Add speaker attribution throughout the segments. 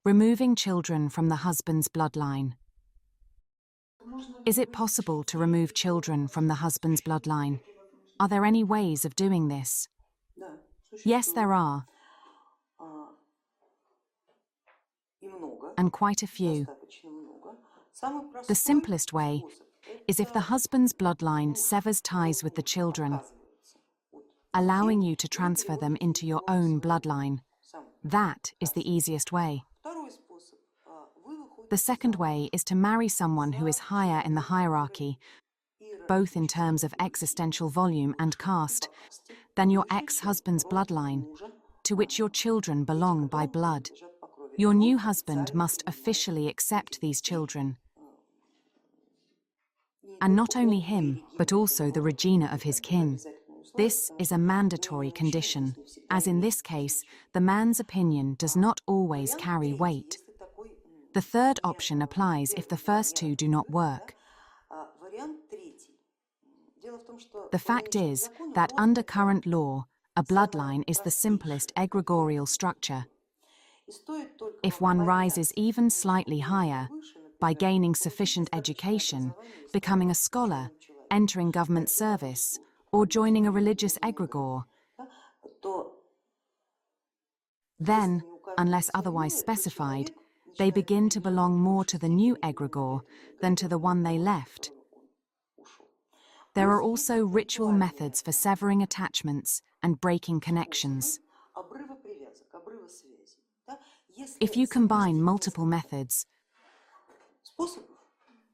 Speaker 1: Removing children from the husband's bloodline. Is it possible to remove children from the husband's bloodline? Are there any ways of doing this? Yes, there are. And quite a few. The simplest way is if the husband's bloodline severs ties with the children, allowing you to transfer them into your own bloodline. That is the easiest way. The second way is to marry someone who is higher in the hierarchy, both in terms of existential volume and caste, than your ex-husband's bloodline, to which your children belong by blood. Your new husband must officially accept these children. And not only him, but also the regina of his kin. This is a mandatory condition, as in this case, the man's opinion does not always carry weight. The third option applies if the first two do not work. The fact is that under current law, a bloodline is the simplest egregorial structure. If one rises even slightly higher, by gaining sufficient education, becoming a scholar, entering government service, or joining a religious egregore, then, unless otherwise specified, they begin to belong more to the new egregore than to the one they left. There are also ritual methods for severing attachments and breaking connections. If you combine multiple methods,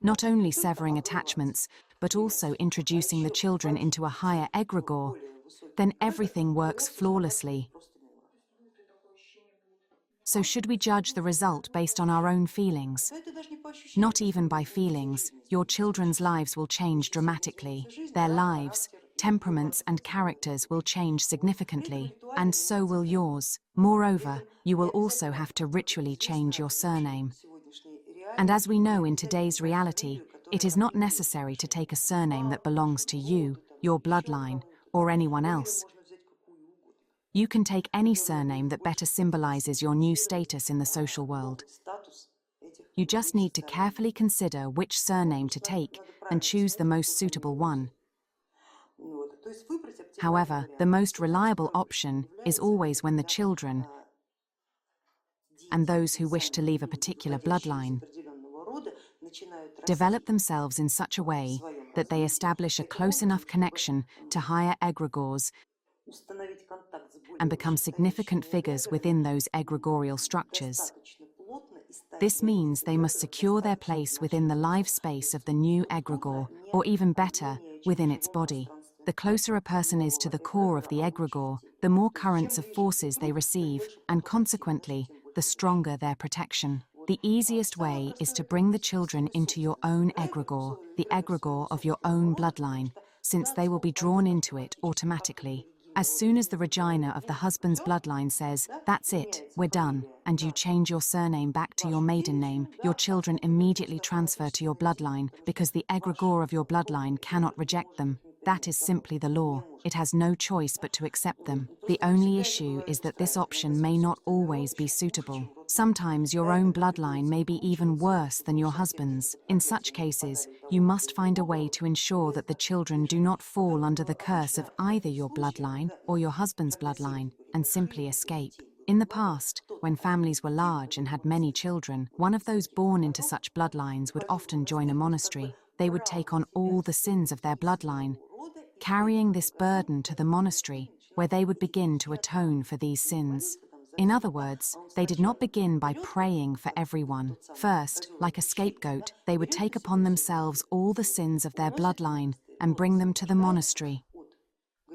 Speaker 1: not only severing attachments, but also introducing the children into a higher egregore, then everything works flawlessly. So should we judge the result based on our own feelings? Not even by feelings. Your children's lives will change dramatically. Their lives, temperaments and characters will change significantly, and so will yours. Moreover, you will also have to ritually change your surname. And as we know in today's reality, it is not necessary to take a surname that belongs to you, your bloodline, or anyone else. You can take any surname that better symbolizes your new status in the social world. You just need to carefully consider which surname to take and choose the most suitable one. However, the most reliable option is always when the children and those who wish to leave a particular bloodline develop themselves in such a way that they establish a close enough connection to higher egregores and become significant figures within those egregorial structures. This means they must secure their place within the life space of the new egregore, or even better, within its body. The closer a person is to the core of the egregore, the more currents of forces they receive, and consequently, the stronger their protection. The easiest way is to bring the children into your own egregore, the egregore of your own bloodline, since they will be drawn into it automatically. As soon as the regina of the husband's bloodline says, "That's it, we're done," and you change your surname back to your maiden name, your children immediately transfer to your bloodline because the egregore of your bloodline cannot reject them. That is simply the law. It has no choice but to accept them. The only issue is that this option may not always be suitable. Sometimes your own bloodline may be even worse than your husband's. In such cases, you must find a way to ensure that the children do not fall under the curse of either your bloodline or your husband's bloodline and simply escape. In the past, when families were large and had many children, one of those born into such bloodlines would often join a monastery. They would take on all the sins of their bloodline, carrying this burden to the monastery, where they would begin to atone for these sins. In other words, they did not begin by praying for everyone. First, like a scapegoat, they would take upon themselves all the sins of their bloodline and bring them to the monastery.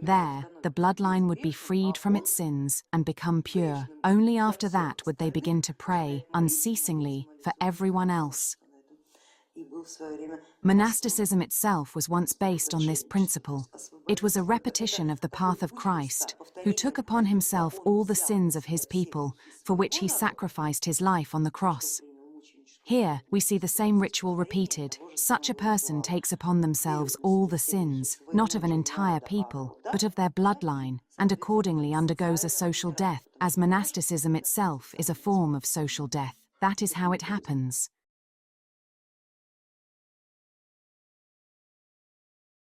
Speaker 1: There, the bloodline would be freed from its sins and become pure. Only after that would they begin to pray unceasingly for everyone else. Monasticism itself was once based on this principle. It was a repetition of the path of Christ, who took upon himself all the sins of his people, for which he sacrificed his life on the cross. Here, we see the same ritual repeated. Such a person takes upon themselves all the sins, not of an entire people, but of their bloodline, and accordingly undergoes a social death, as monasticism itself is a form of social death. that is how it happens.